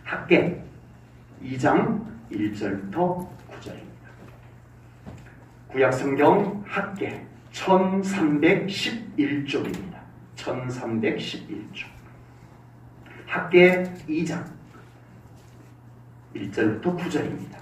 학개 2장 1절부터 9절입니다. 구약성경 학개 1311쪽입니다. 1311쪽. 학개 2장 1절부터 9절입니다.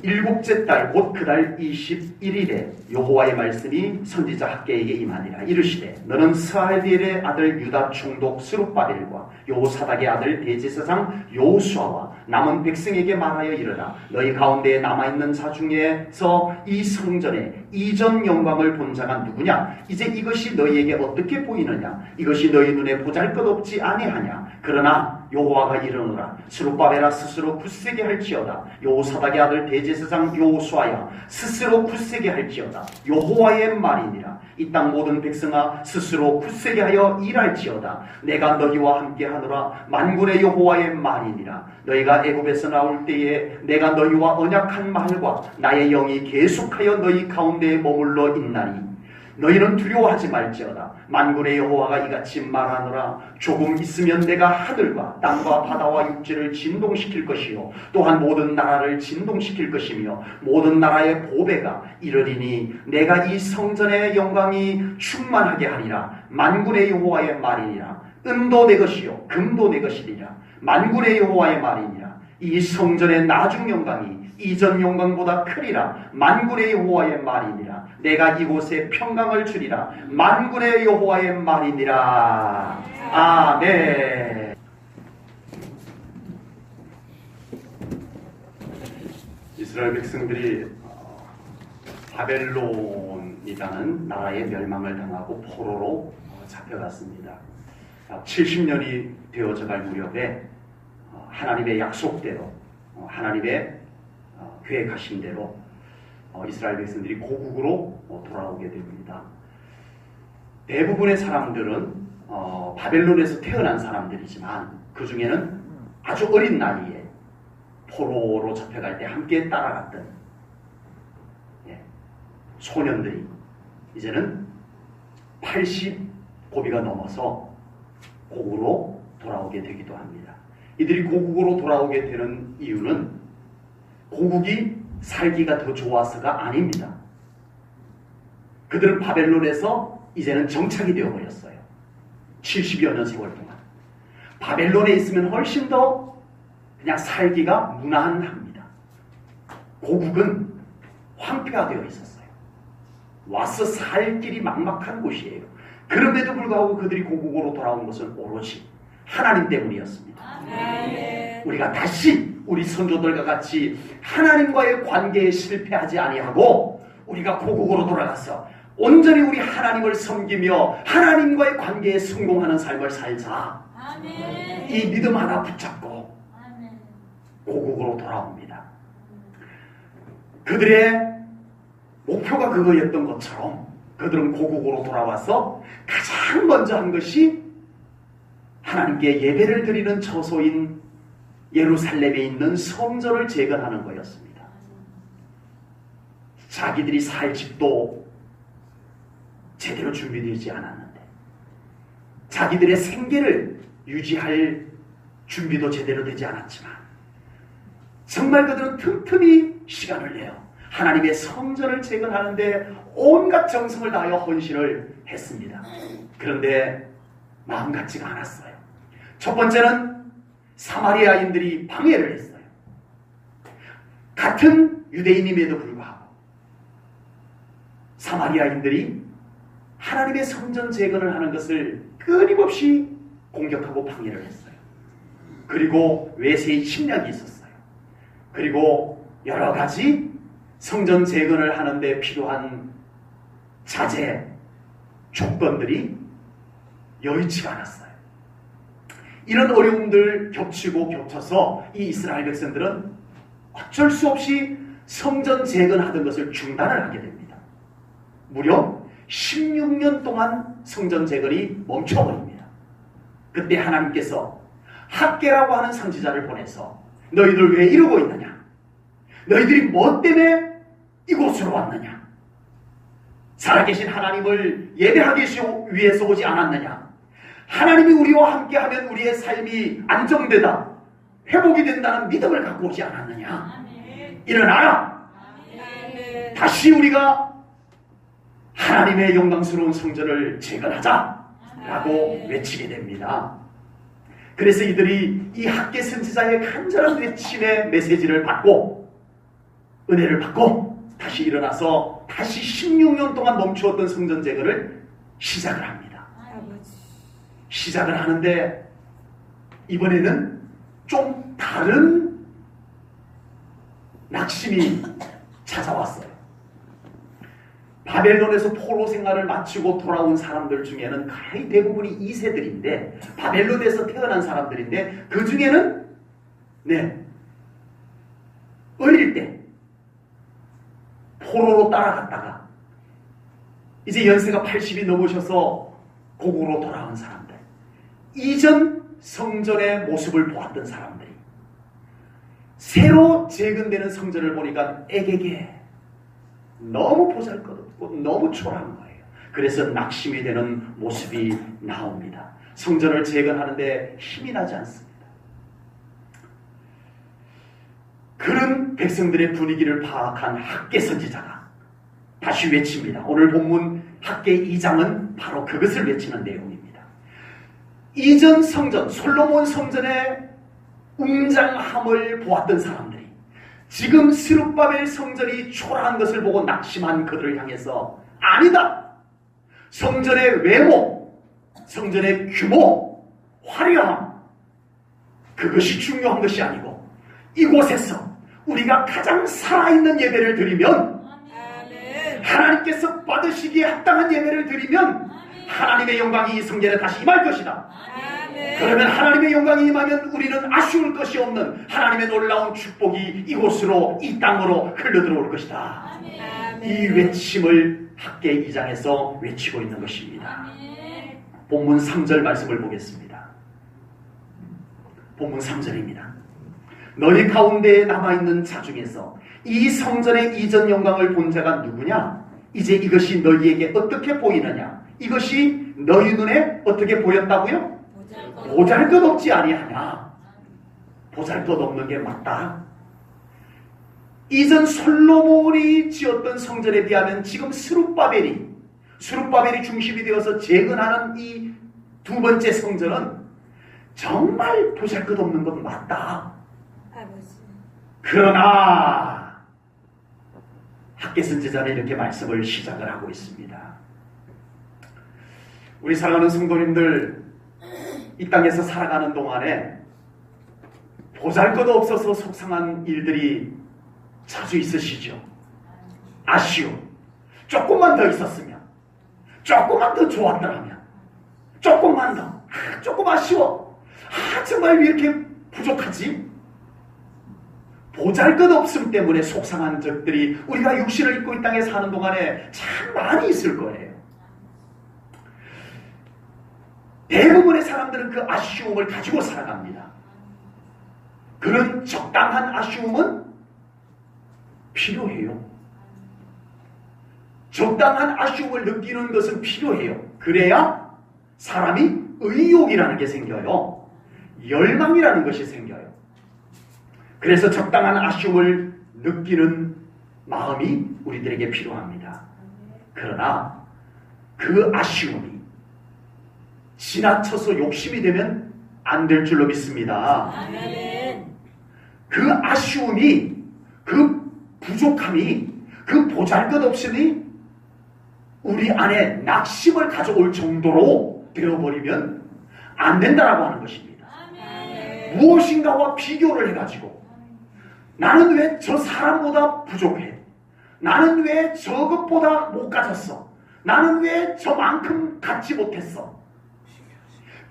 일곱째 달 곧 그 달 21일에 여호와의 말씀이 선지자 학개에게 임하니라. 이르시되 너는 스알디엘의 아들 유다 총독 스룹바벨과 여호사닥의 아들 대제사장 여호수아와 남은 백성에게 말하여 이르라. 너희 가운데에 남아있는 자 중에서 이 성전의 이전 영광을 본 자가 누구냐? 이제 이것이 너희에게 어떻게 보이느냐? 이것이 너희 눈에 보잘것없지 아니하냐? 그러나 여호와가 이르노라. 스룹바벨아 스스로 굳세게 할지어다. 여호사닥의 아들 대제사장 여호수아야 스스로 굳세게 할지어다. 여호와의 말이니라. 이 땅 모든 백성아 스스로 굳세게 하여 일할지어다. 내가 너희와 함께 하노라. 만군의 여호와의 말이니라. 너희가 애굽에서 나올 때에 내가 너희와 언약한 말과 나의 영이 계속하여 너희 가운데에 머물러 있나니 너희는 두려워하지 말지어다. 만군의 여호와가 이같이 말하노라. 조금 있으면 내가 하늘과 땅과 바다와 육지를 진동시킬 것이요 또한 모든 나라를 진동시킬 것이며 모든 나라의 보배가 이르리니 내가 이 성전의 영광이 충만하게 하리라. 만군의 여호와의 말이니라. 은도 내 것이요 금도 내 것이리라. 만군의 여호와의 말이니라. 이 성전의 나중 영광이 이전 영광보다 크리라. 만군의 여호와의 말이니라. 내가 이곳에 평강을 주리라. 만군의 여호와의 말이니라. 아멘. 이스라엘 백성들이 바벨론이라는 나라의 멸망을 당하고 포로로 잡혀갔습니다. 70년이 되어져갈 무렵에 하나님의 약속대로 하나님의 계획하신 대로 이스라엘 백성들이 고국으로 돌아오게 됩니다. 대부분의 사람들은 바벨론에서 태어난 사람들이지만 그 중에는 아주 어린 나이에 포로로 잡혀갈 때 함께 따라갔던 소년들이 이제는 80 고비가 넘어서 고국으로 돌아오게 되기도 합니다. 이들이 고국으로 돌아오게 되는 이유는 고국이 살기가 더 좋아서가 아닙니다. 그들은 바벨론에서 이제는 정착이 되어버렸어요. 70여 년 세월 동안. 바벨론에 있으면 훨씬 더 그냥 살기가 무난합니다. 고국은 황폐화 되어 있었어요. 와서 살 길이 막막한 곳이에요. 그럼에도 불구하고 그들이 고국으로 돌아온 것은 오로지 하나님 때문이었습니다. 우리가 다시 우리 선조들과 같이 하나님과의 관계에 실패하지 아니하고 우리가 고국으로 돌아가서 온전히 우리 하나님을 섬기며 하나님과의 관계에 성공하는 삶을 살자. 아멘. 이 믿음 하나 붙잡고 아멘. 고국으로 돌아옵니다. 그들의 목표가 그거였던 것처럼 그들은 고국으로 돌아와서 가장 먼저 한 것이 하나님께 예배를 드리는 처소인 예루살렘에 있는 성전을 재건하는 거였습니다. 자기들이 살 집도 제대로 준비되지 않았는데 자기들의 생계를 유지할 준비도 제대로 되지 않았지만 정말 그들은 틈틈이 시간을 내어 하나님의 성전을 재건하는데 온갖 정성을 다하여 헌신을 했습니다. 그런데 마음 같지가 않았어요. 첫 번째는 사마리아인들이 방해를 했어요. 같은 유대인임에도 불구하고 사마리아인들이 하나님의 성전 재건을 하는 것을 끊임없이 공격하고 방해를 했어요. 그리고 외세의 침략이 있었어요. 그리고 여러 가지 성전 재건을 하는데 필요한 자재, 조건들이 여의치가 않았어요. 이런 어려움들 겹치고 겹쳐서 이 이스라엘 백성들은 어쩔 수 없이 성전 재건하던 것을 중단을 하게 됩니다. 무려 16년 동안 성전 재건이 멈춰버립니다. 그때 하나님께서 학개라고 하는 선지자를 보내서 너희들 왜 이러고 있느냐? 너희들이 뭐 때문에 이곳으로 왔느냐? 살아계신 하나님을 예배하기 위해서 오지 않았느냐? 하나님이 우리와 함께하면 우리의 삶이 안정되다, 회복이 된다는 믿음을 갖고 오지 않았느냐. 일어나라. 다시 우리가 하나님의 영광스러운 성전을 재건하자라고 외치게 됩니다. 그래서 이들이 이 학개 선지자의 간절한 외침의 메시지를 받고 은혜를 받고 다시 일어나서 다시 16년 동안 멈추었던 성전 재건을 시작을 합니다. 시작을 하는데 이번에는 좀 다른 낙심이 찾아왔어요. 바벨론에서 포로 생활을 마치고 돌아온 사람들 중에는 거의 대부분이 2세들인데, 바벨론에서 태어난 사람들인데, 그 중에는 어릴 때 포로로 따라갔다가 이제 연세가 80이 넘으셔서 고국으로 돌아온 사람들, 이전 성전의 모습을 보았던 사람들이 새로 재건되는 성전을 보니까 애게게 너무 보잘것없고 너무 초라한 거예요. 그래서 낙심이 되는 모습이 나옵니다. 성전을 재건하는데 힘이 나지 않습니다. 그런 백성들의 분위기를 파악한 학개 선지자가 다시 외칩니다. 오늘 본문 학개 2장은 바로 그것을 외치는 내용입니다. 이전 성전, 솔로몬 성전의 웅장함을 보았던 사람들이 지금 스룹바벨 성전이 초라한 것을 보고 낙심한 그들을 향해서 아니다! 성전의 외모, 성전의 규모, 화려함, 그것이 중요한 것이 아니고 이곳에서 우리가 가장 살아있는 예배를 드리면, 하나님께서 받으시기에 합당한 예배를 드리면 하나님의 영광이 이 성전에 다시 임할 것이다. 그러면 하나님의 영광이 임하면 우리는 아쉬울 것이 없는 하나님의 놀라운 축복이 이곳으로, 이 땅으로 흘러들어올 것이다. 이 외침을 학개 2장에서 외치고 있는 것입니다. 본문 3절 말씀을 보겠습니다. 본문 3절입니다. 너희 가운데에 남아있는 자 중에서 이 성전의 이전 영광을 본 자가 누구냐? 이제 이것이 너희에게 어떻게 보이느냐? 이것이 너희 눈에 어떻게 보였다고요? 보잘것없지 아니하냐? 보잘것없는 게 맞다. 이전 솔로몬이 지었던 성전에 비하면 지금 스룹바벨이 중심이 되어서 재건하는 이 두 번째 성전은 정말 보잘것없는 건 맞다. 그러나 학개 선지자는 이렇게 말씀을 시작을 하고 있습니다. 우리 사랑하는 성도님들, 이 땅에서 살아가는 동안에 보잘것없어서 속상한 일들이 자주 있으시죠. 아쉬움, 조금만 더 있었으면, 조금만 더 좋았더라면, 조금만 더, 조금 아쉬워, 정말 왜 이렇게 부족하지? 보잘것없음 때문에 속상한 적들이 우리가 육신을 입고 이 땅에 사는 동안에 참 많이 있을 거예요. 대부분의 사람들은 그 아쉬움을 가지고 살아갑니다. 그런 적당한 아쉬움은 필요해요. 적당한 아쉬움을 느끼는 것은 필요해요. 그래야 사람이 의욕이라는 게 생겨요. 열망이라는 것이 생겨요. 그래서 적당한 아쉬움을 느끼는 마음이 우리들에게 필요합니다. 그러나 그 아쉬움이 지나쳐서 욕심이 되면 안 될 줄로 믿습니다. 그 아쉬움이, 그 부족함이, 그 보잘것없음이 우리 안에 낙심을 가져올 정도로 되어버리면 안 된다라고 하는 것입니다. 무엇인가와 비교를 해가지고 나는 왜 저 사람보다 부족해? 나는 왜 저것보다 못 가졌어? 나는 왜 저만큼 갖지 못했어?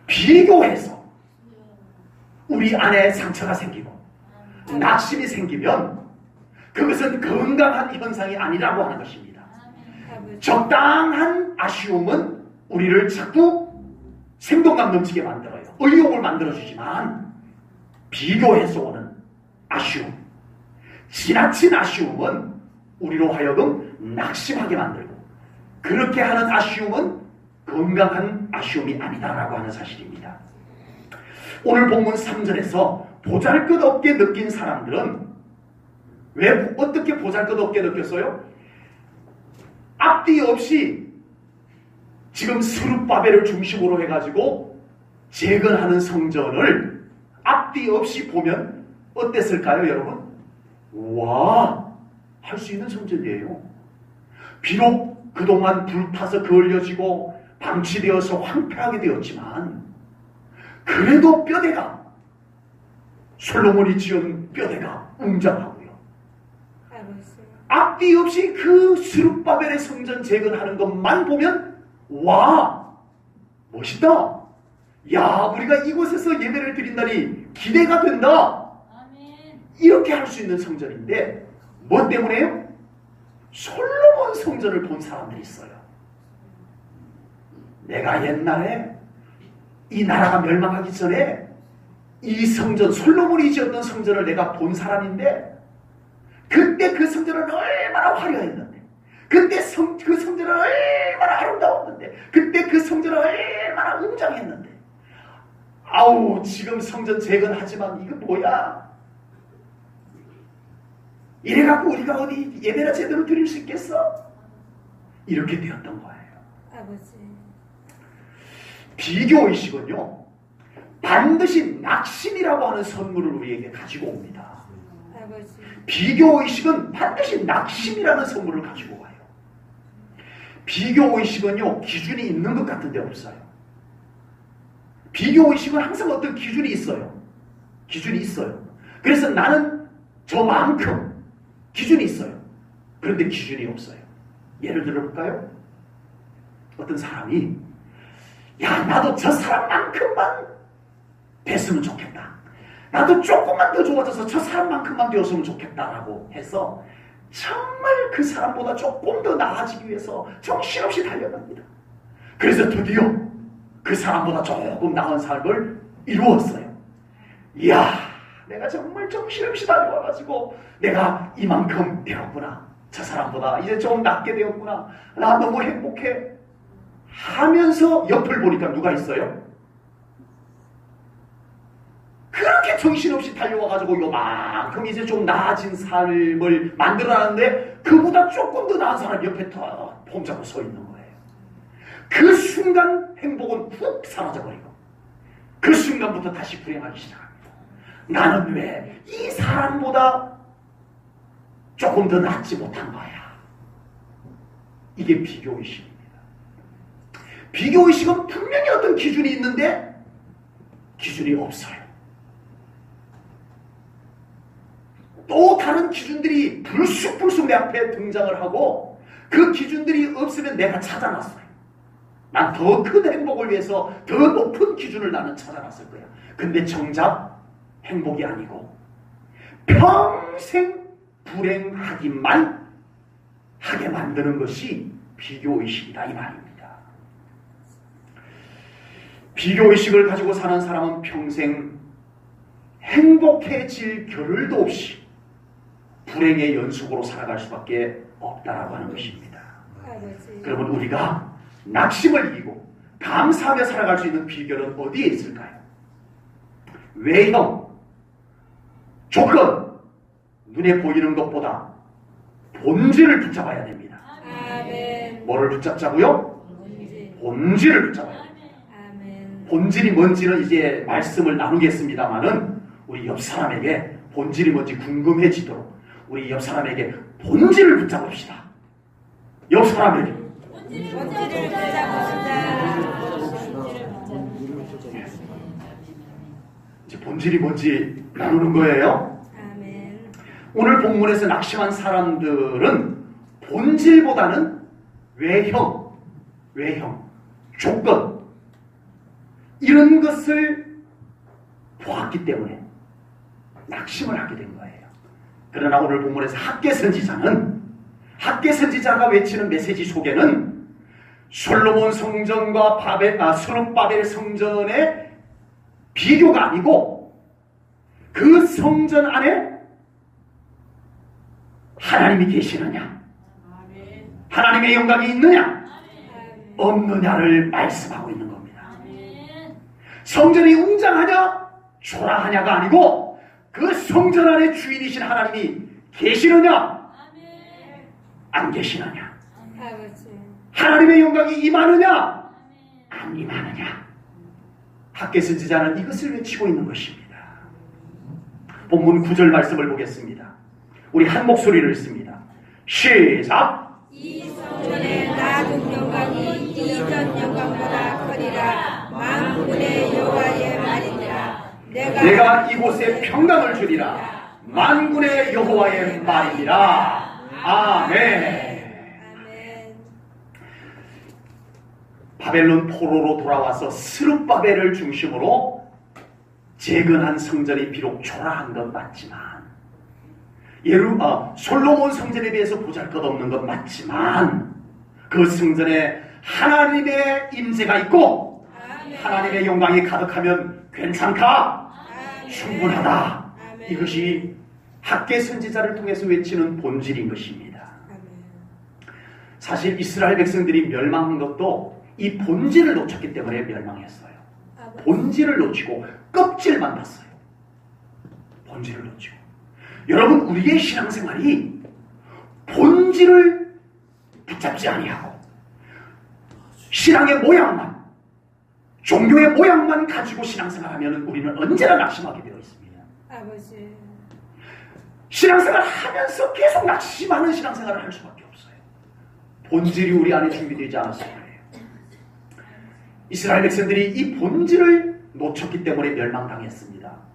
비교해서 우리 안에 상처가 생기고 낙심이 생기면 그것은 건강한 현상이 아니라고 하는 것입니다. 적당한 아쉬움은 우리를 자꾸 생동감 넘치게 만들어요. 의욕을 만들어주지만 비교해서 오는 아쉬움, 지나친 아쉬움은 우리로 하여금 낙심하게 만들고, 그렇게 하는 아쉬움은 건강한 아쉬움이 아니다라고 하는 사실입니다. 오늘 본문 3절에서 보잘것없게 느낀 사람들은 왜 어떻게 보잘것없게 느꼈어요? 앞뒤 없이 지금 스룹바벨을 중심으로 해가지고 재건하는 성전을 앞뒤 없이 보면 어땠을까요, 여러분? 와, 할 수 있는 성전이에요. 비록 그동안 불타서 그을려지고 방치되어서 황폐하게 되었지만 그래도 뼈대가, 솔로몬이 지은 뼈대가 웅장하고요. 앞뒤 없이 그 스룹바벨의 성전 재건하는 것만 보면 와, 멋있다. 야, 우리가 이곳에서 예배를 드린다니 기대가 된다. 이렇게 할 수 있는 성전인데 뭐 때문에요? 솔로몬 성전을 본 사람들이 있어요. 내가 옛날에 이 나라가 멸망하기 전에 이 성전, 솔로몬이 지었던 성전을 내가 본 사람인데 그때 그 성전은 얼마나 화려했는데, 그때 그 성전은 얼마나 아름다웠는데, 그때 그 성전은 얼마나 웅장했는데, 아우 지금 성전 재건하지만 이거 뭐야? 이래갖고 우리가 어디 예배나 제대로 드릴 수 있겠어? 이렇게 되었던 거예요. 아버지. 비교의식은요 반드시 낙심이라고 하는 선물을 우리에게 가지고 옵니다. 아버지. 비교의식은 반드시 낙심이라는 선물을 가지고 와요. 비교의식은요 기준이 있는 것 같은데 없어요. 비교의식은 항상 어떤 기준이 있어요. 기준이 있어요. 그래서 나는 저만큼 기준이 있어요. 그런데 기준이 없어요. 예를 들어볼까요? 어떤 사람이 야, 나도 저 사람만큼만 됐으면 좋겠다. 나도 조금만 더 좋아져서 저 사람만큼만 되었으면 좋겠다라고 해서 정말 그 사람보다 조금 더 나아지기 위해서 정신없이 달려갑니다. 그래서 드디어 그 사람보다 조금 나은 삶을 이루었어요. 이야, 내가 정말 정신없이 달려와가지고 내가 이만큼 되었구나. 저 사람보다 이제 좀 낫게 되었구나. 나 너무 행복해. 하면서 옆을 보니까 누가 있어요? 그렇게 정신없이 달려와가지고 요만큼 이제 좀 나아진 삶을 만들어놨는데 그보다 조금 더 나은 사람 옆에 더 폼잡고 서 있는 거예요. 그 순간 행복은 훅 사라져버리고 그 순간부터 다시 불행하기 시작합니다. 나는 왜 이 사람보다 조금 더 낫지 못한 거야? 이게 비교의식입니다. 비교의식은 분명히 어떤 기준이 있는데 기준이 없어요. 또 다른 기준들이 불쑥불쑥 내 앞에 등장을 하고 그 기준들이 없으면 내가 찾아놨어요. 난 더 큰 행복을 위해서 더 높은 기준을 나는 찾아놨을 거야. 근데 정작 행복이 아니고 평생 불행하기만 하게 만드는 것이 비교의식이다 이 말입니다. 비교의식을 가지고 사는 사람은 평생 행복해질 겨를도 없이 불행의 연속으로 살아갈 수밖에 없다라고 하는 것입니다. 아버지. 그러면 우리가 낙심을 이기고 감사하며 살아갈 수 있는 비결은 어디에 있을까요? 외형, 조건, 눈에 보이는 것보다 본질을 붙잡아야 됩니다. 아멘. 뭐를 붙잡자고요? 본질을 붙잡아야 됩니다. 아멘. 본질이 뭔지는 이제 말씀을 나누겠습니다만은 우리 옆 사람에게 본질이 뭔지 궁금해지도록 우리 옆 사람에게 본질을 붙잡읍시다. 옆 사람에게 본질을 붙잡읍시다. 이제 본질이 뭔지 나누는 거예요. 아멘. 오늘 본문에서 낙심한 사람들은 본질보다는 외형, 조건 이런 것을 보았기 때문에 낙심을 하게 된 거예요. 그러나 오늘 본문에서 학개 선지자가 외치는 메시지 속에는 솔로몬 성전과 스룹바벨 성전의 비교가 아니고 그 성전 안에 하나님이 계시느냐, 하나님의 영광이 있느냐, 없느냐를 말씀하고 있는 겁니다. 성전이 웅장하냐 초라하냐가 아니고 그 성전 안에 주인이신 하나님이 계시느냐 안 계시느냐, 아버지. 하나님의 영광이 임하느냐 안 임하느냐, 학개 선지자는 이것을 외치고 있는 것입니다. 본문 9절 말씀을 보겠습니다. 우리 한 목소리를 읽습니다. 시작. 이 성전의 낮은 영광이 이전 영광보다 커리라. 만군의 여호와의 말이니라. 내가 이곳에 평강을 주리라. 만군의 여호와의 말이니라. 아멘. 아멘. 바벨론 포로로 돌아와서 스룹바벨을 중심으로 재건한 성전이 비록 초라한 것 맞지만, 솔로몬 성전에 비해서 보잘것없는 것 맞지만, 그 성전에 하나님의 임재가 있고 아멘. 하나님의 영광이 가득하면 괜찮다, 아멘. 충분하다. 아멘. 이것이 학개 선지자를 통해서 외치는 본질인 것입니다. 아멘. 사실 이스라엘 백성들이 멸망한 것도 이 본질을 놓쳤기 때문에 멸망했어요. 아버지. 본질을 놓치고 껍질만 봤어요. 본질을 놓치고. 여러분, 우리의 신앙생활이 본질을 붙잡지 아니하고 신앙의 모양만, 종교의 모양만 가지고 신앙생활하면 우리는 언제나 낙심하게 되어 있습니다. 아버지. 신앙생활 하면서 계속 낙심하는 신앙생활을 할 수밖에 없어요. 본질이 우리 안에 준비되지 않았을 거예요. 이스라엘 백성들이 이 본질을 놓쳤기 때문에 멸망당했습니다.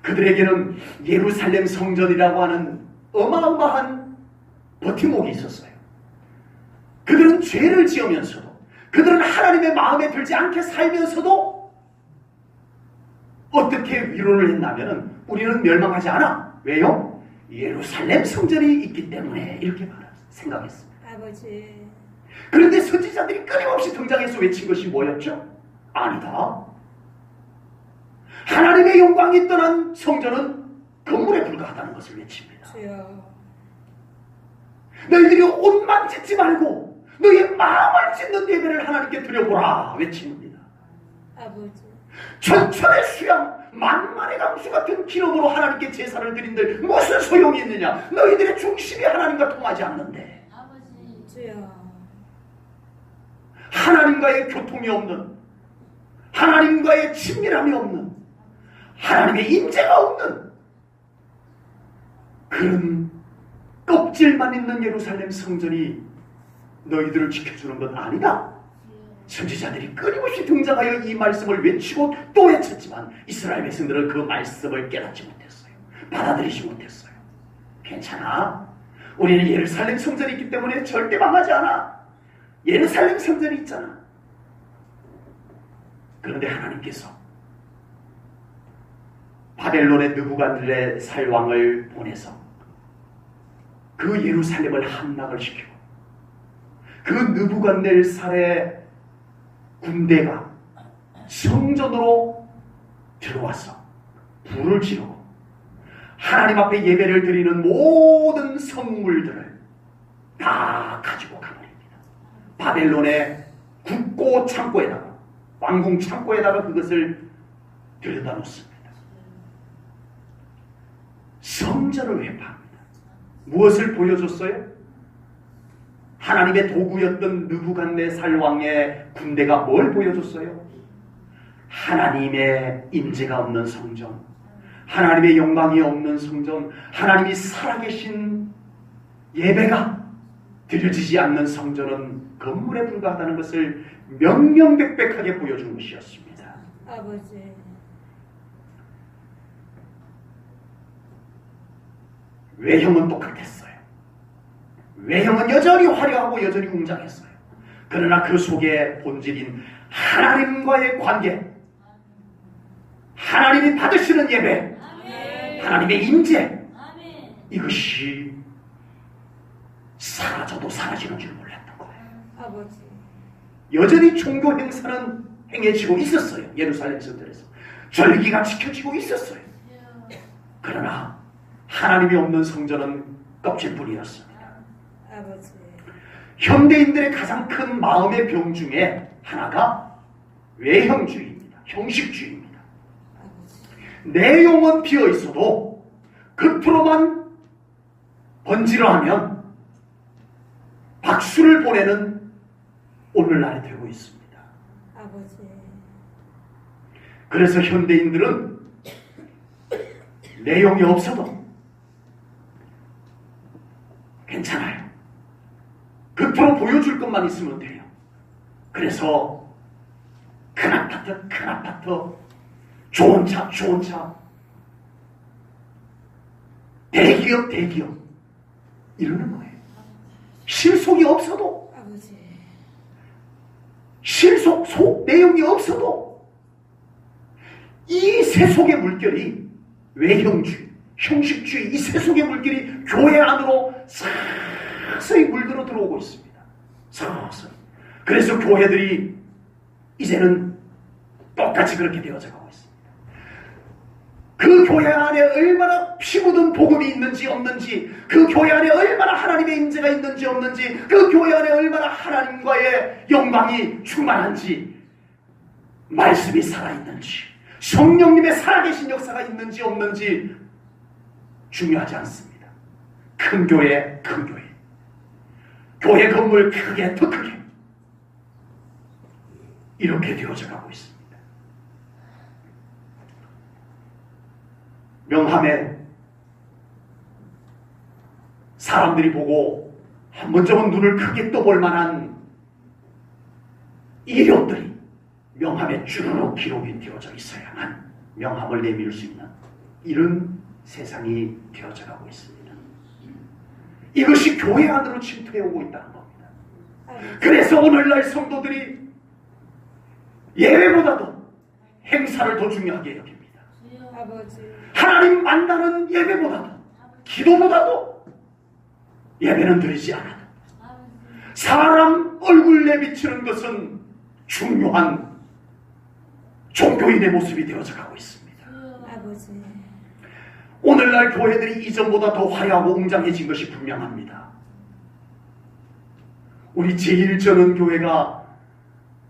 그들에게는 예루살렘 성전이라고 하는 어마어마한 버팀목이 있었어요. 그들은 죄를 지으면서도, 그들은 하나님의 마음에 들지 않게 살면서도 어떻게 위로를 했냐면, 우리는 멸망하지 않아. 왜요? 예루살렘 성전이 있기 때문에, 이렇게 생각했습니다. 아버지. 그런데 선지자들이 끊임없이 등장해서 외친 것이 뭐였죠? 아니다. 하나님의 영광이 떠난 성전은 건물에 불과하다는 것을 외칩니다. 주여. 너희들이 옷만 찢지 말고 너희의 마음을 찢는 예배를 하나님께 드려보라 외칩니다. 아버지. 천천의 수양, 만만의 강수 같은 기름으로 하나님께 제사를 드린들 무슨 소용이 있느냐? 너희들의 중심이 하나님과 통하지 않는데, 주여. 하나님과의 교통이 없는, 하나님과의 친밀함이 없는, 하나님의 임재가 없는 그런 껍질만 있는 예루살렘 성전이 너희들을 지켜주는 건 아니다. 선지자들이 끊임없이 등장하여 이 말씀을 외치고 또 외쳤지만 이스라엘 백성들은 그 말씀을 깨닫지 못했어요. 받아들이지 못했어요. 괜찮아. 우리는 예루살렘 성전이 있기 때문에 절대 망하지 않아. 예루살렘 성전이 있잖아. 그런데 하나님께서 바벨론의 느부갓네살 왕을 보내서 그 예루살렘을 함락을 시키고, 그 느부갓네살의 군대가 성전으로 들어와서 불을 지르고 하나님 앞에 예배를 드리는 모든 성물들을 다 가지고 가버립니다. 바벨론의 국고 창고에다가, 왕궁 창고에다가 그것을 들여다 놓습니다. 성전을 회파합니다. 무엇을 보여줬어요? 하나님의 도구였던 느부갓네살 왕의 군대가 뭘 보여줬어요? 하나님의 임재가 없는 성전, 하나님의 영광이 없는 성전, 하나님이 살아계신 예배가 드려지지 않는 성전은 건물에 불과하다는 것을 명명백백하게 보여준 것이었습니다. 아버지. 외형은 똑같았어요. 외형은 여전히 화려하고 여전히 웅장했어요. 그러나 그 속에 본질인 하나님과의 관계, 하나님이 받으시는 예배, 하나님의 임재, 이것이 사라져도 사라지는 줄 몰랐던 거예요. 아버지. 여전히 종교 행사는 행해지고 있었어요. 예루살렘 성전에서 절기가 지켜지고 있었어요. 그러나 하나님이 없는 성전은 껍질뿐이었습니다. 아버지. 현대인들의 가장 큰 마음의 병 중에 하나가 외형주의입니다. 형식주의입니다. 아버지. 내용은 비어 있어도 겉으로만 번지르하면 박수를 보내는 오늘날이 되고 있습니다. 아버지. 그래서 현대인들은 내용이 없어도 괜찮아요. 겉으로 보여줄 것만 있으면 돼요. 그래서 큰 아파트, 좋은 차, 대기업, 이러는 거예요. 실속이 없어도, 아버지. 속 내용이 없어도 이 세속의 물결이 외형주의, 형식주의, 이 세속의 물결이 교회 안으로 서서히 물들어 들어오고 있습니다. 서서히. 그래서 교회들이 이제는 똑같이 그렇게 되어져 가고 있습니다. 그 교회 안에 얼마나 피 묻은 복음이 있는지 없는지, 그 교회 안에 얼마나 하나님의 임재가 있는지 없는지, 그 교회 안에 얼마나 하나님과의 영광이 충만한지, 말씀이 살아있는지, 성령님의 살아계신 역사가 있는지 없는지 중요하지 않습니다. 큰 교회, 교회 건물 크게, 더 크게 이렇게 되어져 가고 있습니다. 명함에 사람들이 보고 한 번쯤은 눈을 크게 떠볼 만한 이력들이 명함에 쭈르륵 기록이 되어져 있어야만 명함을 내밀 수 있는 이런 세상이 되어져 가고 있습니다. 이것이 교회 안으로 침투해 오고 있다는 겁니다. 그래서 오늘날 성도들이 예배보다도 행사를 더 중요하게 여깁니다. 아버지. 하나님 만나는 예배보다도, 기도보다도 예배는 드리지 않아도 사람 얼굴 내비치는 것은 중요한 종교인의 모습이 되어져 가고 있습니다. 아버지. 오늘날 교회들이 이전보다 더 화려하고 웅장해진 것이 분명합니다. 우리 제1전원교회가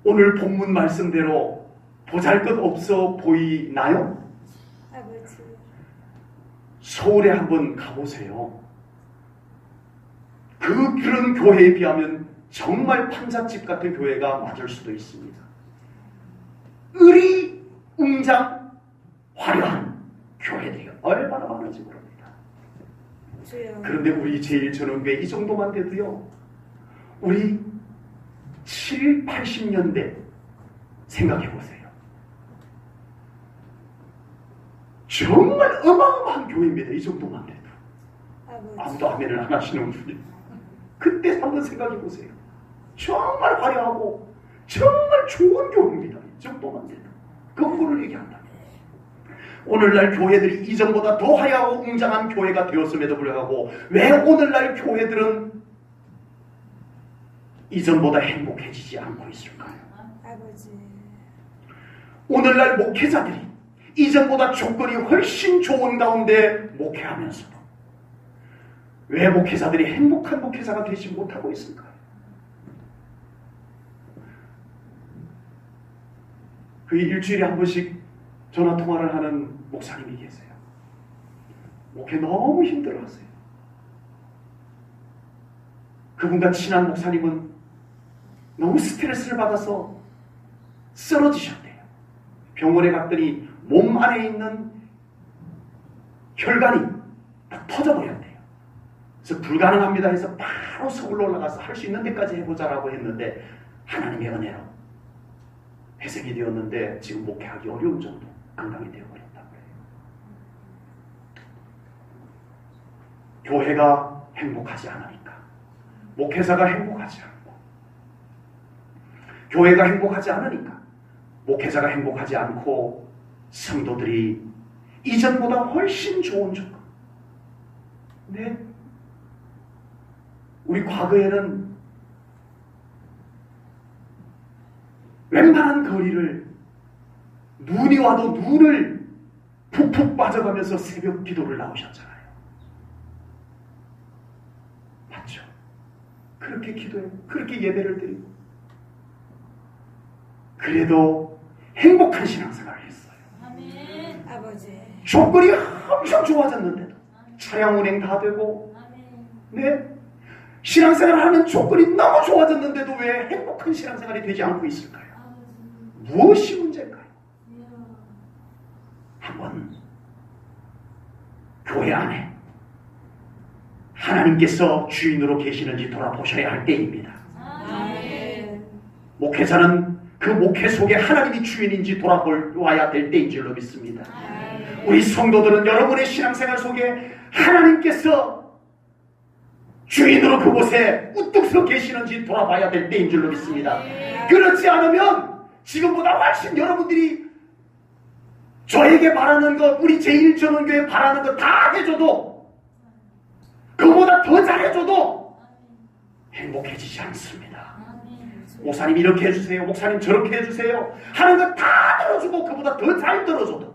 오늘 본문 말씀대로 보잘것없어 보이나요? 아버지. 서울에 한번 가보세요. 그런 교회에 비하면 정말 판잣집 같은 교회가 맞을 수도 있습니다. 의리, 웅장, 화려한 교회들이 얼마나 많은지 모릅니다. 주여. 그런데 우리 제1전원교회 이 정도만 돼도요, 우리 7, 80년대 생각해보세요. 정말 어마어마한 교회입니다. 이 정도만 돼도. 아버지. 아무도 아멘을 안 하시는 분이. 그때 한번 생각해보세요. 정말 화려하고 정말 좋은 교회입니다. 이 정도만 돼도. 거꾸로 얘기한다. 오늘날 교회들이 이전보다 더 화려하고 웅장한 교회가 되었음에도 불구하고 왜 오늘날 교회들은 이전보다 행복해지지 않고 있을까요? 아버지. 오늘날 목회자들이 이전보다 조건이 훨씬 좋은 가운데 목회하면서도 왜 목회자들이 행복한 목회자가 되지 못하고 있을까요? 그 일주일에 한 번씩 전화통화를 하는 목사님이 계세요. 목회 너무 힘들어하세요. 그분과 친한 목사님은 너무 스트레스를 받아서 쓰러지셨대요. 병원에 갔더니 몸 안에 있는 혈관이 다 터져버렸대요. 그래서 불가능합니다 해서 바로 서울로 올라가서 할 수 있는 데까지 해보자라고 했는데 하나님의 은혜로 회생이 되었는데 지금 목회하기 어려운 정도 건강이 되어버렸다고 해요. 교회가 행복하지 않으니까, 목회자가 행복하지 않고, 교회가 행복하지 않으니까, 목회자가 행복하지 않고, 성도들이 이전보다 훨씬 좋은 조건. 네, 우리 과거에는 웬만한 거리를 눈이 와도 눈을 푹푹 빠져가면서 새벽 기도를 나오셨잖아요. 맞죠? 그렇게 기도해, 그렇게 예배를 드리고, 그래도 행복한 신앙생활을 했어요. 아버지. 조건이 엄청 좋아졌는데도 차량 운행 다 되고, 네, 신앙생활을 하는 조건이 너무 좋아졌는데도 왜 행복한 신앙생활이 되지 않고 있을까요? 무엇이 문제일까요? 한번 교회 안에 하나님께서 주인으로 계시는지 돌아보셔야 할 때입니다. 목회자는 그 목회 속에 하나님이 주인인지 돌아보아야 될 때인 줄로 믿습니다. 우리 성도들은 여러분의 신앙생활 속에 하나님께서 주인으로 그곳에 우뚝 서 계시는지 돌아봐야 될 때인 줄로 믿습니다. 그렇지 않으면 지금보다 훨씬 여러분들이 저에게 바라는 것, 우리 제1전원교회 바라는 것 다 해줘도, 그보다 더 잘해줘도 행복해지지 않습니다. 목사님 이렇게 해주세요, 목사님 저렇게 해주세요 하는 것 다 들어주고 그보다 더 잘 들어줘도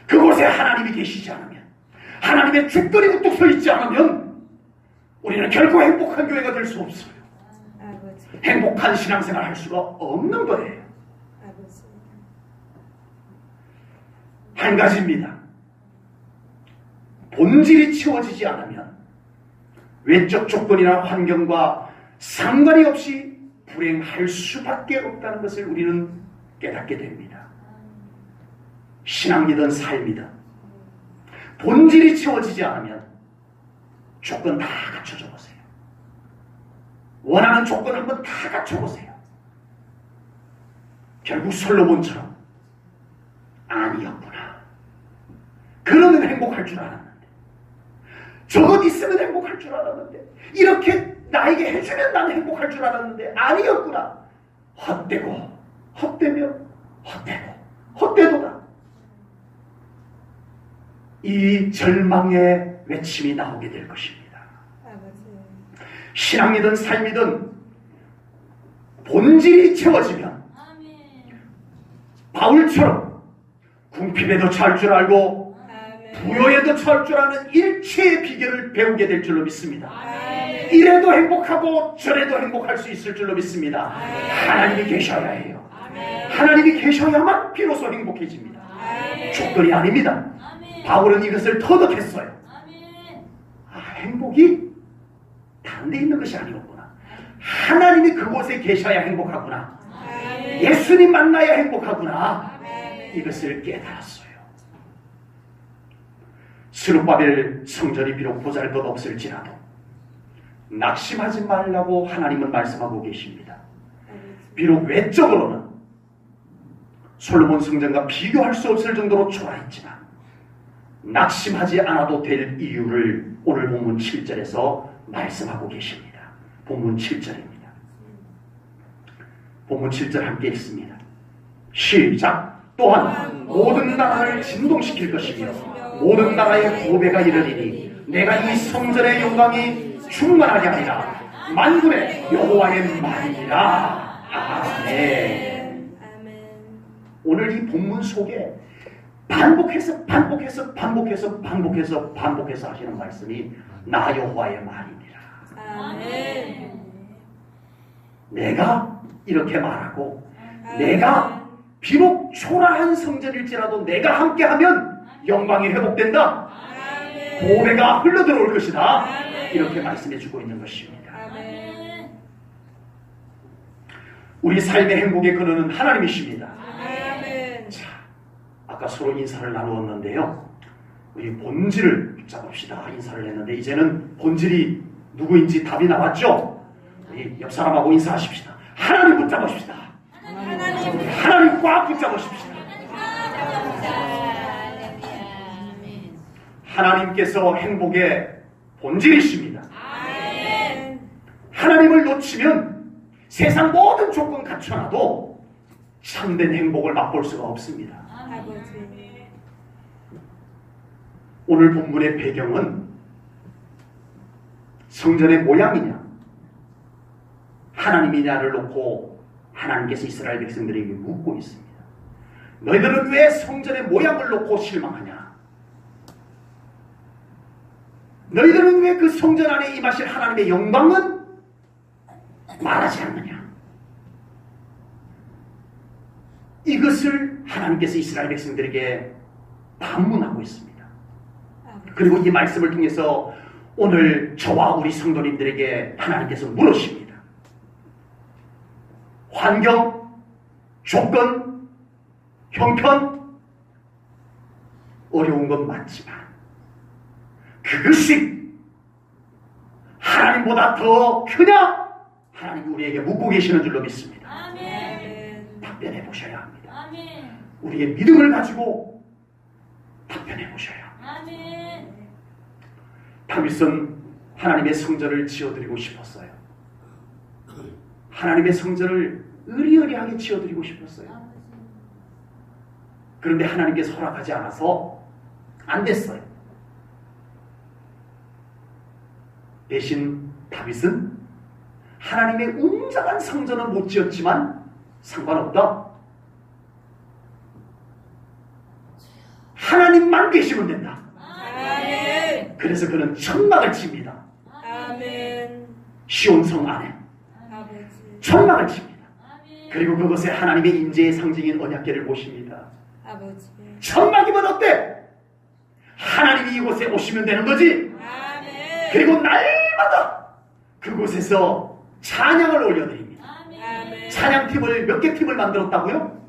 그곳에 하나님이 계시지 않으면, 하나님의 주권이 우뚝 서 있지 않으면 우리는 결코 행복한 교회가 될 수 없어요. 행복한 신앙생활 할 수가 없는 거예요. 한 가지입니다. 본질이 채워지지 않으면 외적 조건이나 환경과 상관이 없이 불행할 수밖에 없다는 것을 우리는 깨닫게 됩니다. 신앙이든 삶이든 본질이 채워지지 않으면 조건 다 갖춰줘 보세요. 원하는 조건 한번 다 갖춰보세요. 결국 솔로몬처럼 아니었구나. 그러면 행복할 줄 알았는데, 저것 있으면 행복할 줄 알았는데, 이렇게 나에게 해주면 나는 행복할 줄 알았는데 아니었구나. 헛되고 헛되며 헛되고 헛되도다. 이 절망의 외침이 나오게 될 것입니다. 신앙이든 삶이든 본질이 채워지면 바울처럼 궁핍에도 처할 줄 알고 부여에도 처할 줄 아는 일체의 비결을 배우게 될 줄로 믿습니다. 이래도 행복하고 저래도 행복할 수 있을 줄로 믿습니다. 하나님이 계셔야 해요. 하나님이 계셔야만 비로소 행복해집니다. 조건이 아닙니다. 바울은 이것을 터득했어요. 행복이 다른 데 있는 것이 아니었구나. 하나님이 그곳에 계셔야 행복하구나. 예수님 만나야 행복하구나. 이것을 깨달았어요. 스룹바벨 성전이 비록 보잘것없을지라도 낙심하지 말라고 하나님은 말씀하고 계십니다. 비록 외적으로는 솔로몬 성전과 비교할 수 없을 정도로 초라했지만 낙심하지 않아도 될 이유를 오늘 본문 7절에서 말씀하고 계십니다. 본문 7절입니다. 본문 7절 함께 읽습니다. 시작. 또한 모든 나라를 진동시킬 것이며 모든 나라의 보배가 이르리니 내가 이 성전의 영광이 충만하게 하리라. 만군의 여호와의 말이니라. 아멘. 오늘 이 본문 속에 반복해서 하시는 말씀이 나 여호와의 말이니라. 아멘. 내가 이렇게 말하고 내가 비록 초라한 성전일지라도 내가 함께하면 영광이 회복된다. 보배가 흘러들어올 것이다. 이렇게 말씀해주고 있는 것입니다. 우리 삶의 행복의 근원은 하나님이십니다. 자, 아까 서로 인사를 나누었는데요. 우리 본질을 붙잡읍시다. 인사를 했는데 이제는 본질이 누구인지 답이 나왔죠? 우리 옆 사람하고 인사하십시다. 하나님 붙잡읍시다. 하나님 꽉 붙잡으십시다. 하나님께서 행복의 본질이십니다. 하나님을 놓치면 세상 모든 조건 갖춰놔도 참된 행복을 맛볼 수가 없습니다. 오늘 본문의 배경은 성전의 모양이냐 하나님이냐를 놓고 하나님께서 이스라엘 백성들에게 묻고 있습니다. 너희들은 왜 성전의 모양을 놓고 실망하냐? 너희들은 왜 그 성전 안에 임하실 하나님의 영광은 말하지 않느냐? 이것을 하나님께서 이스라엘 백성들에게 반문하고 있습니다. 그리고 이 말씀을 통해서 오늘 저와 우리 성도님들에게 하나님께서 물으십니다. 환경, 조건, 형편, 어려운 건 맞지만 그것이 하나님보다 더 크냐? 하나님이 우리에게 묻고 계시는 줄로 믿습니다. 아멘. 답변해 보셔야 합니다. 아멘. 우리의 믿음을 가지고 답변해 보셔야 합니다. 아멘. 다윗은 하나님의 성전을 지어드리고 싶었어요. 하나님의 성전을 의리의리하게 지어드리고 싶었어요. 그런데 하나님께서 허락하지 않아서 안 됐어요. 대신 다윗은 하나님의 웅장한 성전은 못 지었지만 상관없다. 하나님만 계시면 된다. 아멘. 그래서 그는 천막을 칩니다. 아멘. 시온성 안에 아버지. 천막을 칩니다. 아멘. 그리고 그것에 하나님의 임재의 상징인 언약궤를 모십니다. 아버지. 천막이면 어때? 하나님이 이곳에 오시면 되는 거지. 아멘. 그리고 날마다 그곳에서 찬양을 올려드립니다. 아멘. 찬양팀을 몇 개 팀을 만들었다고요?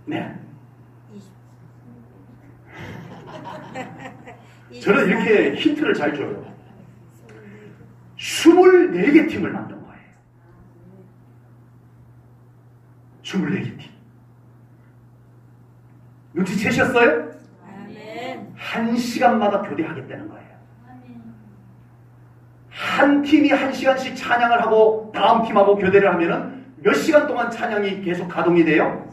네. 저는 이렇게 힌트를 잘 줘요. 24개 팀을 만든 거예요. 24개 팀. 눈치채셨어요? 아멘. 1시간마다 교대하겠다는 거예요. 한 팀이 1시간씩 찬양을 하고 다음 팀하고 교대를 하면은 몇 시간 동안 찬양이 계속 가동이 돼요?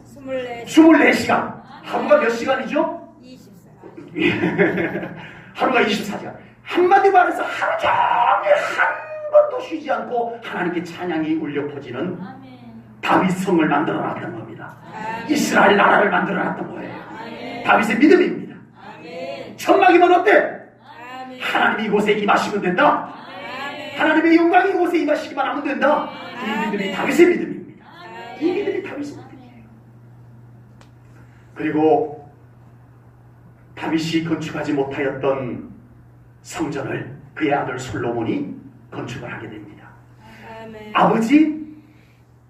24시간. 하루가 몇 시간이죠? 24. 하루가 24시간. 한마디 말해서 하루 종일 한 번도 쉬지 않고 하나님께 찬양이 울려 퍼지는 다윗성을 만들어 놨던 겁니다. 이스라엘 나라를 만들어 놨던 거예요. 다윗의 믿음입니다. 천막이면 어때? 하나님이 이곳에 임하시면 된다. 하나님의 영광이 이곳에 임하시기만 하면 된다. 이 믿음이 다윗의 믿음입니다. 이 믿음이 다윗의 믿음이에요. 그리고 다윗이 건축하지 못하였던 성전을 그의 아들 솔로몬이 건축을 하게 됩니다. 아버지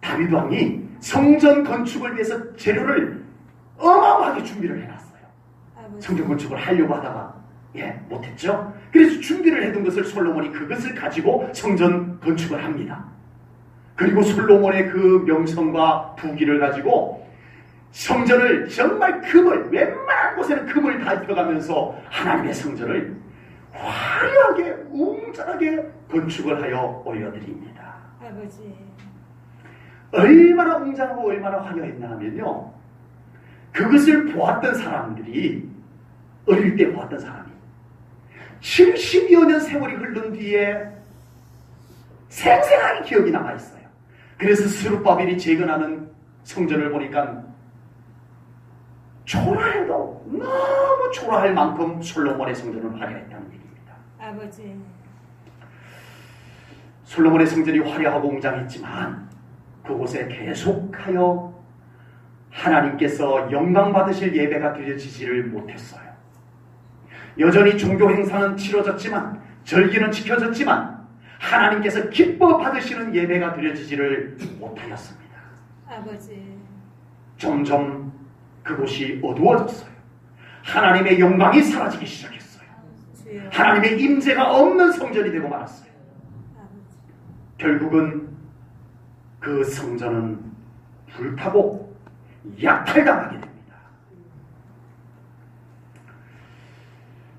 다윗 왕이 성전 건축을 위해서 재료를 어마어마하게 준비를 해놨어요. 성전 건축을 하려고 하다가 못했죠. 그래서 준비를 해둔 것을 솔로몬이 그것을 가지고 성전 건축을 합니다. 그리고 솔로몬의 그 명성과 부귀를 가지고 성전을 정말 금을, 웬만한 곳에는 금을 다 입혀가면서 하나님의 성전을 화려하게 웅장하게 건축을 하여 올려드립니다. 아버지. 얼마나 웅장하고 얼마나 화려했나 하면요, 그것을 보았던 사람들이, 어릴 때 보았던 사람이 70여 년 세월이 흐른 뒤에 생생하게 기억이 남아있어요. 그래서 스룹바벨이 재건하는 성전을 보니까 초라해도 너무 초라할 만큼 솔로몬의 성전은 화려했다는 얘기입니다. 아버지. 솔로몬의 성전이 화려하고 웅장했지만 그곳에 계속하여 하나님께서 영광 받으실 예배가 드려지지를 못했어요. 여전히 종교 행사는 치러졌지만, 절기는 지켜졌지만 하나님께서 기뻐 받으시는 예배가 드려지지를 못하였습니다. 아버지. 점점 그곳이 어두워졌어요. 하나님의 영광이 사라지기 시작했어요. 주여. 하나님의 임재가 없는 성전이 되고 말았어요. 아버지. 결국은 그 성전은 불타고 약탈당하게 됩니다.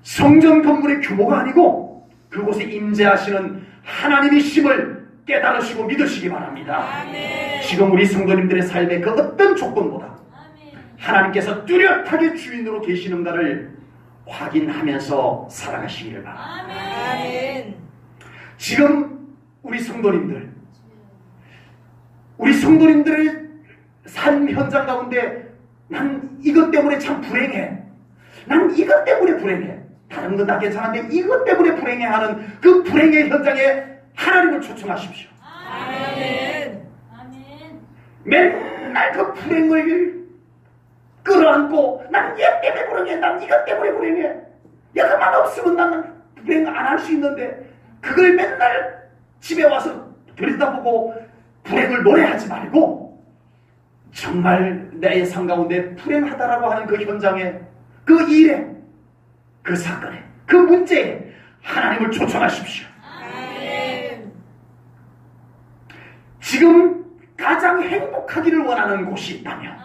성전 건물의 규모가 아니고 그곳에 임재하시는 하나님의 심을 깨달으시고 믿으시기 바랍니다. 아멘. 지금 우리 성도님들의 삶의 그 어떤 조건보다 하나님께서 뚜렷하게 주인으로 계시는가를 확인하면서 살아가시기를 바랍니다. 아멘. 지금 우리 성도님들의 삶 현장 가운데 난 이것 때문에 참 불행해. 난 이것 때문에 불행해. 다른 건 다 괜찮은데 이것 때문에 불행해하는 그 불행의 현장에 하나님을 초청하십시오. 맨날 그 불행을 끌어안고 난 얘 때문에 불행해, 난 이것 때문에 불행해. 야, 그만 없으면 나는 불행 안 할 수 있는데 그걸 맨날 집에 와서 들여다보고 불행을 노래하지 말고 정말 내 삶 가운데 불행하다라고 하는 그 현장에, 그 일에, 그 사건에, 그 문제에 하나님을 초청하십시오. 아멘. 지금 가장 행복하기를 원하는 곳이 있다면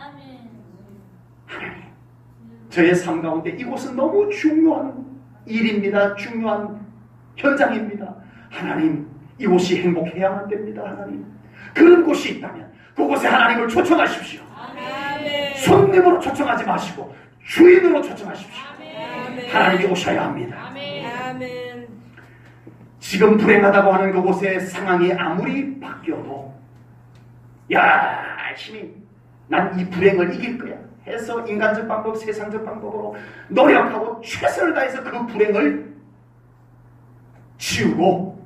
하나님, 저의 삶 가운데 이곳은 너무 중요한 일입니다. 중요한 현장입니다. 하나님, 이곳이 행복해야만 됩니다. 하나님, 그런 곳이 있다면 그곳에 하나님을 초청하십시오. 아멘. 손님으로 초청하지 마시고 주인으로 초청하십시오. 아멘. 하나님이 오셔야 합니다. 아멘. 지금 불행하다고 하는 그곳의 상황이 아무리 바뀌어도 열심히 난 이 불행을 이길 거야 해서 인간적 방법, 세상적 방법으로 노력하고 최선을 다해서 그 불행을 치우고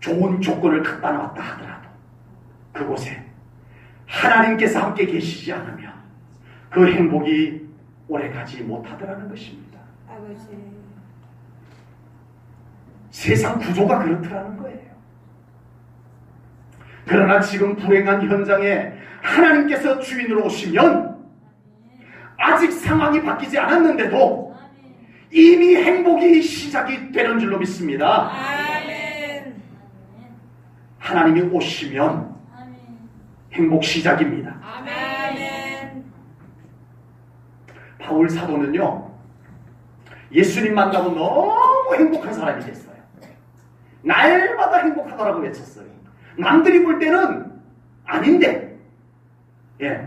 좋은 조건을 갖다 놨다 하더라도 그곳에 하나님께서 함께 계시지 않으면 그 행복이 오래가지 못하더라는 것입니다. 아버지. 세상 구조가 그렇더라는 거예요. 그러나 지금 불행한 현장에 하나님께서 주인으로 오시면 아직 상황이 바뀌지 않았는데도 이미 행복이 시작이 되는 줄로 믿습니다. 아멘. 하나님이 오시면 행복 시작입니다. 아멘. 바울 사도는요, 예수님 만나고 너무 행복한 사람이 됐어요. 날마다 행복하다라고 외쳤어요. 남들이 볼 때는 아닌데,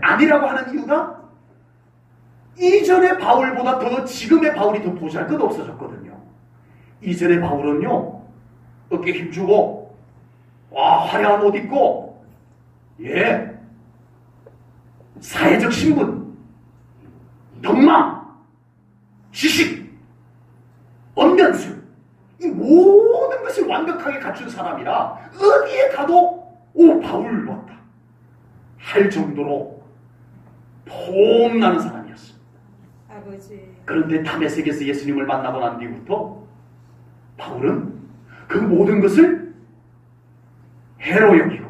아니라고 하는 이유가 이전의 바울보다 더 지금의 바울이 더 보잘것 없어졌거든요. 이전의 바울은요, 어깨에 힘주고 화려한 옷 입고 사회적 신분, 덕망, 지식, 언변술, 이 모든 것을 완벽하게 갖춘 사람이라 어디에 가도 바울 왔다 할 정도로 폼나는 사람이었습니다. 아버지. 그런데 다메섹에서 예수님을 만나고 난 뒤부터 바울은 그 모든 것을 해로 여기고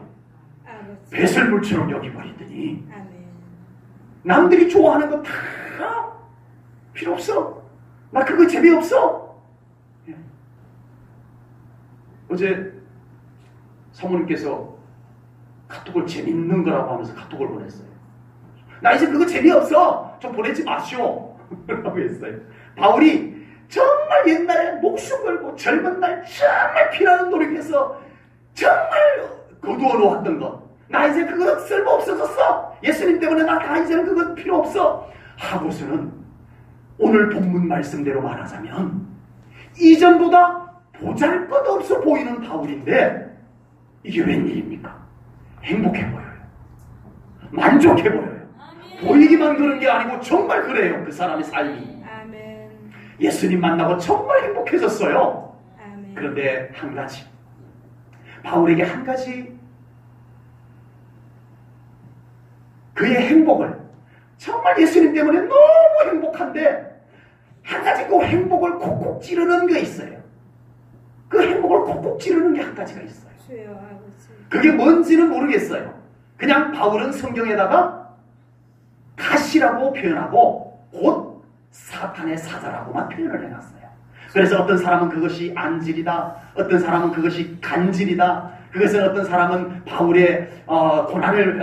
아버지. 배설물처럼 여기버리더니 아멘. 남들이 좋아하는 거 다 필요 없어. 나 그거 재미없어. 어제 사모님께서 카톡을 재밌는 거라고 하면서 카톡을 보냈어요. 나 이제 그거 재미없어. 좀 보내지 마시오. 라고 했어요. 바울이 정말 옛날에 목숨 걸고 젊은 날 정말 피나는 노력해서 정말 거두어 놓았던 것. 나 이제 그거 쓸모 없어졌어. 예수님 때문에 나 다 이제는 그거 필요 없어. 하고서는 오늘 본문 말씀대로 말하자면 이전보다 보잘것없어 보이는 바울인데 이게 웬일입니까? 행복해 보여요. 만족해 보여요. 보이기만 그런 게 아니고 정말 그래요. 그 사람의 삶이. 아멘. 예수님 만나고 정말 행복해졌어요. 아멘. 그런데 한 가지, 바울에게 한 가지 그의 행복을, 정말 예수님 때문에 너무 행복한데 한 가지 그 행복을 콕콕 찌르는 게 있어요. 그 행복을 콕콕 찌르는 게 한 가지가 있어요. 주여 아버지. 그게 뭔지는 모르겠어요. 그냥 바울은 성경에다가 가시라고 표현하고 곧 사탄의 사자라고만 표현을 해놨어요. 그래서 어떤 사람은 그것이 안질이다, 어떤 사람은 그것이 간질이다, 그것은 어떤 사람은 바울의 고난을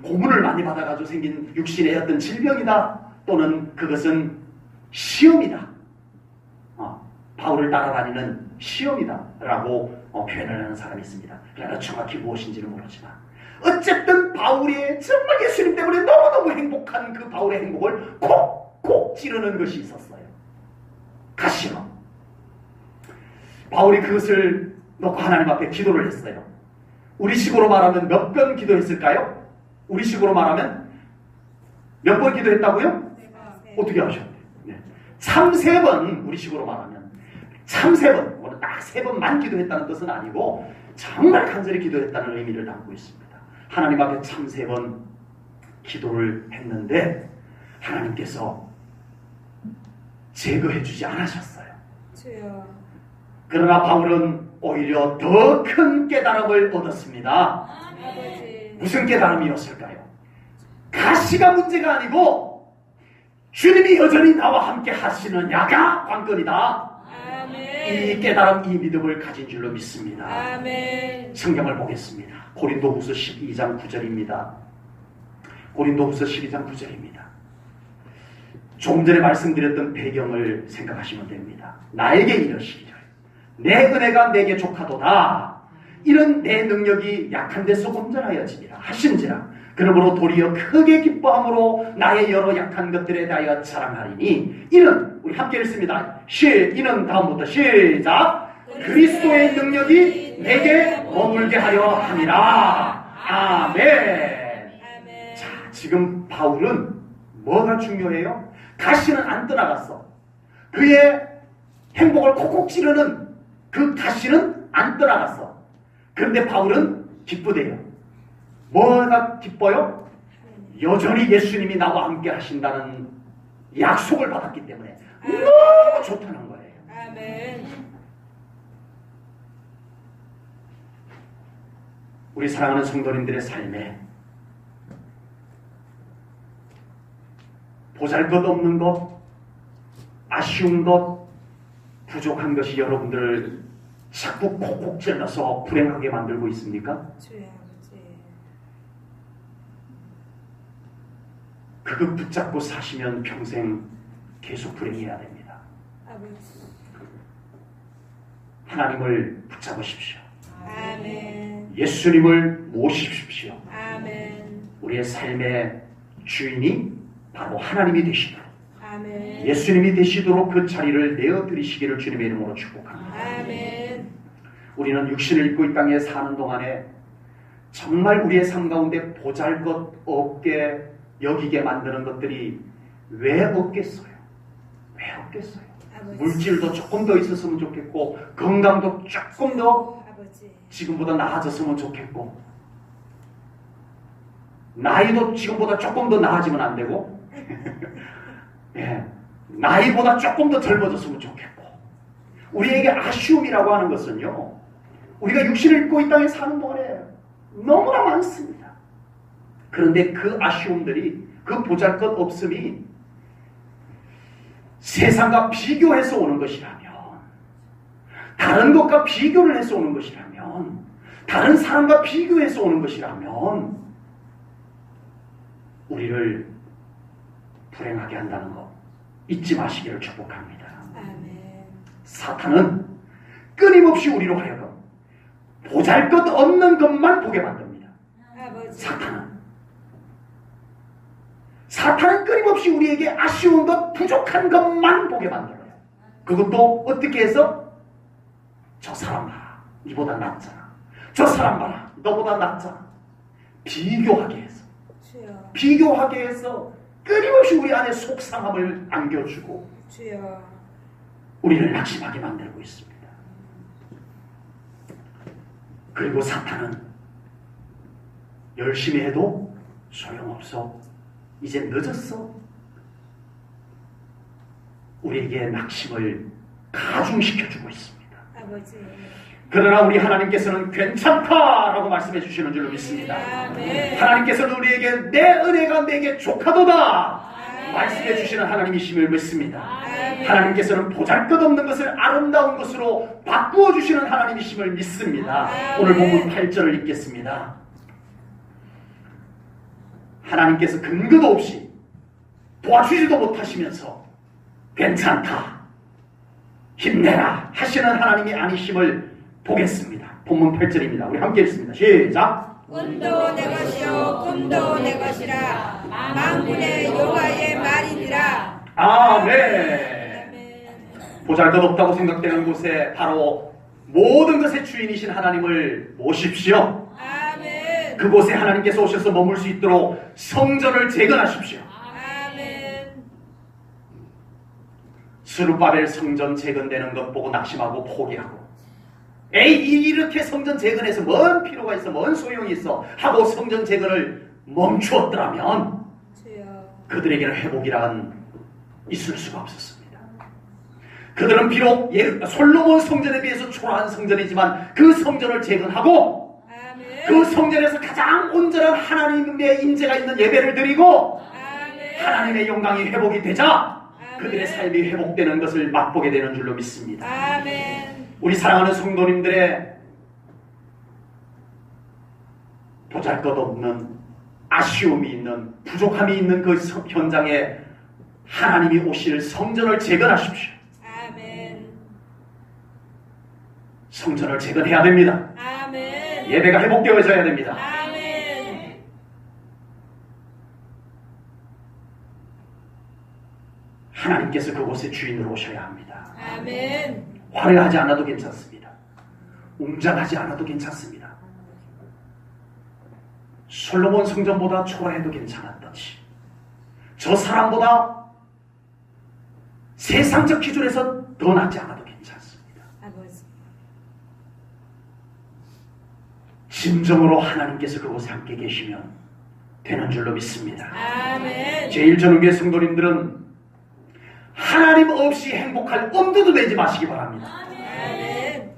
고문을 많이 받아가지고 생긴 육신의 어떤 질병이다, 또는 그것은 시험이다, 바울을 따라다니는 시험이다라고 표현을 하는 사람이 있습니다. 그러나 정확히 무엇인지는 모르지만 어쨌든 바울이 정말 예수님 때문에 너무너무 행복한 그 바울의 행복을 콕콕 찌르는 것이 있었어요. 가시로. 바울이 그것을 놓고 하나님 앞에 기도를 했어요. 우리식으로 말하면 몇 번 기도했을까요? 우리식으로 말하면 몇 번 기도했다고요? 어떻게 하셨대요? 참 3번, 우리식으로 말하면 참 3번, 오늘 딱 3번만 기도했다는 뜻은 아니고 정말 간절히 기도했다는 의미를 담고 있습니다. 하나님 앞에 참 3번 기도를 했는데 하나님께서 제거해 주지 않으셨어요. 주여. 그러나 바울은 오히려 더 큰 깨달음을 얻었습니다. 아버지. 무슨 깨달음이었을까요? 가시가 문제가 아니고 주님이 여전히 나와 함께 하시느냐가 관건이다. 이 아멘. 깨달음, 이 믿음을 가진 줄로 믿습니다. 아멘. 성경을 보겠습니다. 고린도후서 12장 9절입니다. 고린도후서 12장 9절입니다. 조금 전에 말씀드렸던 배경을 생각하시면 됩니다. 나에게 이르시기를 내 은혜가 내게 족하도다. 이런 내 능력이 약한 데서 온전하여지리라 하신지라. 그러므로 도리어 크게 기뻐함으로 나의 여러 약한 것들에 대하여 자랑하리니 이는 우리 함께 읽습니다. 이는 다음부터 시작. 그리스도의 능력이 내게 머물게 하려 함이라. 아멘. 아멘. 자, 지금 바울은 뭐가 중요해요? 가시는 안 떠나갔어. 그의 행복을 콕콕 찌르는 그 가시는 안 떠나갔어. 그런데 바울은 기쁘대요. 뭐가 기뻐요? 여전히 예수님이 나와 함께 하신다는 약속을 받았기 때문에 너무 좋다는 거예요. 아멘. 우리 사랑하는 성도님들의 삶에 보잘것없는 것, 아쉬운 것, 부족한 것이 여러분들을 자꾸 콕콕 찔러서 불행하게 만들고 있습니까? 주여 아버지. 그거 붙잡고 사시면 평생 계속 불행해야 됩니다. 아버지. 하나님을 붙잡으십시오. 아멘. 예수님을 모십시오. 아멘. 우리의 삶의 주인이 바로 하나님이 되시도록, 아멘. 예수님이 되시도록 그 자리를 내어드리시기를 주님의 이름으로 축복합니다. 아멘. 우리는 육신을 입고 이 땅에 사는 동안에 정말 우리의 삶 가운데 보잘것없게 여기게 만드는 것들이 왜 없겠어요? 왜 없겠어요? 아버지. 물질도 조금 더 있었으면 좋겠고, 건강도 조금 더 아버지. 지금보다 나아졌으면 좋겠고, 나이도 지금보다 조금 더 나아지면 안 되고, 예, 나이보다 조금 더 젊어졌으면 좋겠고. 우리에게 아쉬움이라고 하는 것은요, 우리가 육신을 입고 이 땅에 사는 동안에 너무나 많습니다. 그런데 그 아쉬움들이, 그 보잘것 없음이 세상과 비교해서 오는 것이라면, 다른 것과 비교를 해서 오는 것이라면, 다른 사람과 비교해서 오는 것이라면 우리를 불행하게 한다는 것 잊지 마시기를 축복합니다. 아멘. 사탄은 끊임없이 우리로 하여금 보잘것없는 것만 보게 만듭니다. 아버지. 사탄은 끊임없이 우리에게 아쉬운 것, 부족한 것만 보게 만들어요. 그것도 어떻게 해서? 저 사람 봐라, 니보다 낫잖아. 저 사람 봐라, 너보다 낫잖아. 비교하게 해서, 주여. 비교하게 해서 끊임없이 우리 안에 속상함을 안겨주고 주여. 우리를 낙심하게 만들고 있습니다. 그리고 사탄은 열심히 해도 소용없어. 이제 늦었어. 우리에게 낙심을 가중시켜주고 있습니다. 아버지. 그러나 우리 하나님께서는 괜찮다라고 말씀해 주시는 줄로 믿습니다. 아멘. 하나님께서는 우리에게 내 은혜가 내게 족하도다 아멘. 말씀해 주시는 하나님이심을 믿습니다. 아멘. 하나님께서는 보잘것없는 것을 아름다운 것으로 바꾸어 주시는 하나님이심을 믿습니다. 아멘. 오늘 본문 8절을 읽겠습니다. 하나님께서 근거도 없이 도와주지도 못하시면서 괜찮다, 힘내라 하시는 하나님이 아니심을 보겠습니다. 본문 8절입니다. 우리 함께 읽습니다. 시작. 운도 내 것이요 꿈도 내 것이라 만군의 여호와의 말이니라. 아멘. 아멘. 보잘것없다고 생각되는 곳에 바로 모든 것의 주인이신 하나님을 모십시오. 아멘. 그곳에 하나님께서 오셔서 머물 수 있도록 성전을 재건하십시오. 아멘. 스룹바벨 성전 재건되는 것 보고 낙심하고 포기하고, 에이, 이렇게 성전 재건해서 뭔 필요가 있어, 뭔 소용이 있어 하고 성전 재건을 멈추었더라면 주여. 그들에게는 회복이란 있을 수가 없었습니다. 그들은 비록 솔로몬 성전에 비해서 초라한 성전이지만 그 성전을 재건하고 아멘. 그 성전에서 가장 온전한 하나님의 임재가 있는 예배를 드리고 아멘. 하나님의 영광이 회복이 되자 아멘. 그들의 삶이 회복되는 것을 맛보게 되는 줄로 믿습니다. 아멘. 우리 사랑하는 성도님들의 보잘것없는 아쉬움이 있는 부족함이 있는 그 현장에 하나님이 오실 성전을 재건하십시오. 아멘. 성전을 재건해야 됩니다. 아멘. 예배가 회복되어져야 됩니다. 아멘. 하나님께서 그곳의 주인으로 오셔야 합니다. 아멘. 화려하지 않아도 괜찮습니다. 웅장하지 않아도 괜찮습니다. 솔로몬 성전보다 초라해도 괜찮았듯이 저 사람보다 세상적 기준에서 더 낫지 않아도 괜찮습니다. 아버지. 진정으로 하나님께서 그곳에 함께 계시면 되는 줄로 믿습니다. 아멘. 제1전후교회 성도님들은 하나님 없이 행복할 엄두도 내지 마시기 바랍니다. 아멘.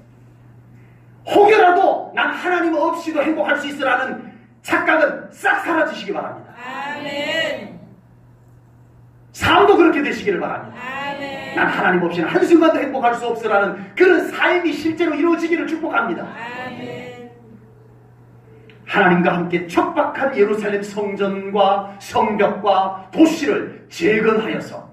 혹여라도 난 하나님 없이도 행복할 수 있으라는 착각은 싹 사라지시기 바랍니다. 아멘. 삶도 그렇게 되시기를 바랍니다. 아멘. 난 하나님 없이는 한순간도 행복할 수 없으라는 그런 삶이 실제로 이루어지기를 축복합니다. 아멘. 하나님과 함께 척박한 예루살렘 성전과 성벽과 도시를 재건하여서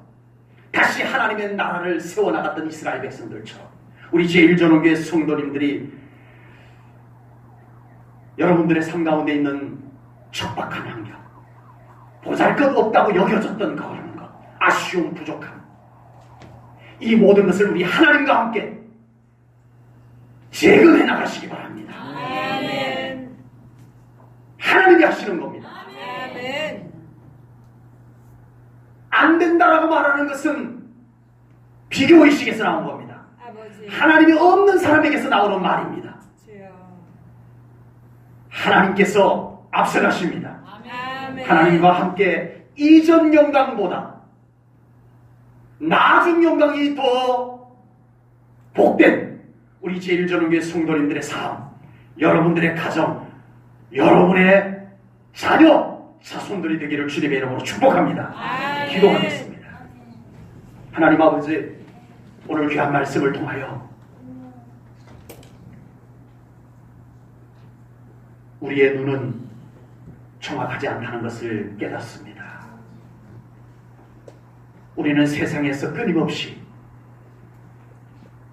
다시 하나님의 나라를 세워나갔던 이스라엘 백성들처럼 우리 제1전후교회 성도님들이 여러분들의 삶 가운데 있는 척박한 환경, 보잘것없다고 여겨졌던 그런 것, 아쉬움, 부족함, 이 모든 것을 우리 하나님과 함께 재건해 나가시기 바랍니다. 아멘. 하나님이 하시는 겁니다. 아멘. 안 된다라고 말하는 것은 비교의식에서 나온 겁니다. 아버지. 하나님이 없는 사람에게서 나오는 말입니다. 주여. 하나님께서 앞서가십니다. 아멘. 하나님과 함께 이전 영광보다 나중 영광이 더 복된 우리 제1전후교회 성도님들의 삶, 여러분들의 가정, 여러분의 자녀, 자손들이 되기를 주님의 이름으로 축복합니다. 아멘. 기도하겠습니다. 하나님 아버지, 오늘 귀한 말씀을 통하여 우리의 눈은 정확하지 않다는 것을 깨닫습니다. 우리는 세상에서 끊임없이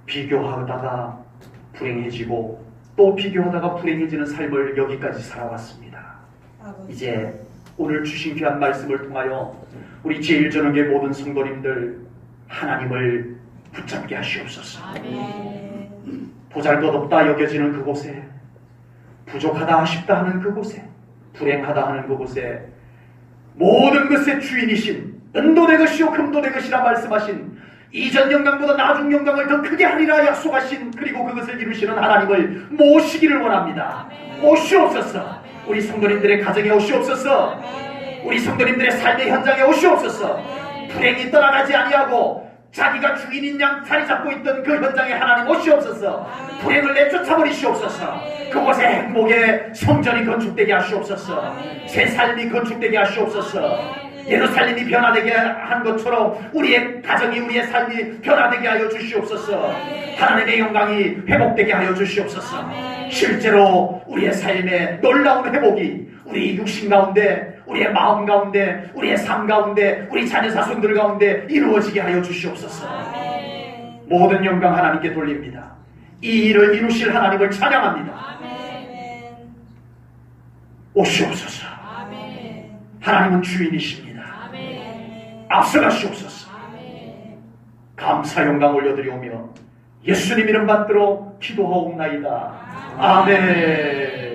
비교하다가 불행해지고 또 비교하다가 불행해지는 삶을 여기까지 살아왔습니다. 아버지. 이제 오늘 주신 귀한 말씀을 통하여 우리 제1전후교회 모든 성도님들 하나님을 붙잡게 하시옵소서. 아멘. 보잘것없다 여겨지는 그곳에, 부족하다 싶다 하는 그곳에, 불행하다 하는 그곳에 모든 것의 주인이신, 은도 내 것이요 금도 내 것이라 말씀하신, 이전 영광보다 나중 영광을 더 크게 하리라 약속하신, 그리고 그것을 이루시는 하나님을 모시기를 원합니다. 오시옵소서. 우리 성도님들의 가정에 오시옵소서. 우리 성도님들의 삶의 현장에 오시옵소서. 불행이 떠나가지 아니하고 자기가 주인인 양 자리 잡고 있던 그 현장에 하나님 오시옵소서. 불행을 내쫓아버리시옵소서. 그곳에 행복의 성전이 건축되게 하시옵소서. 새 삶이 건축되게 하시옵소서. 예루살렘이 변화되게 한 것처럼 우리의 가정이, 우리의 삶이 변화되게 하여 주시옵소서. 하나님의 영광이 회복되게 하여 주시옵소서. 실제로 우리의 삶의 놀라운 회복이 우리 육신 가운데, 우리의 마음 가운데, 우리의 삶 가운데, 우리 자녀 자손들 가운데 이루어지게 하여 주시옵소서. 모든 영광 하나님께 돌립니다. 이 일을 이루실 하나님을 찬양합니다. 오시옵소서. 하나님은 주인이십니다. 앞서가시옵소서. 감사 영광 올려드리오며 예수님 이름 받들어 기도하옵나이다. 아멘.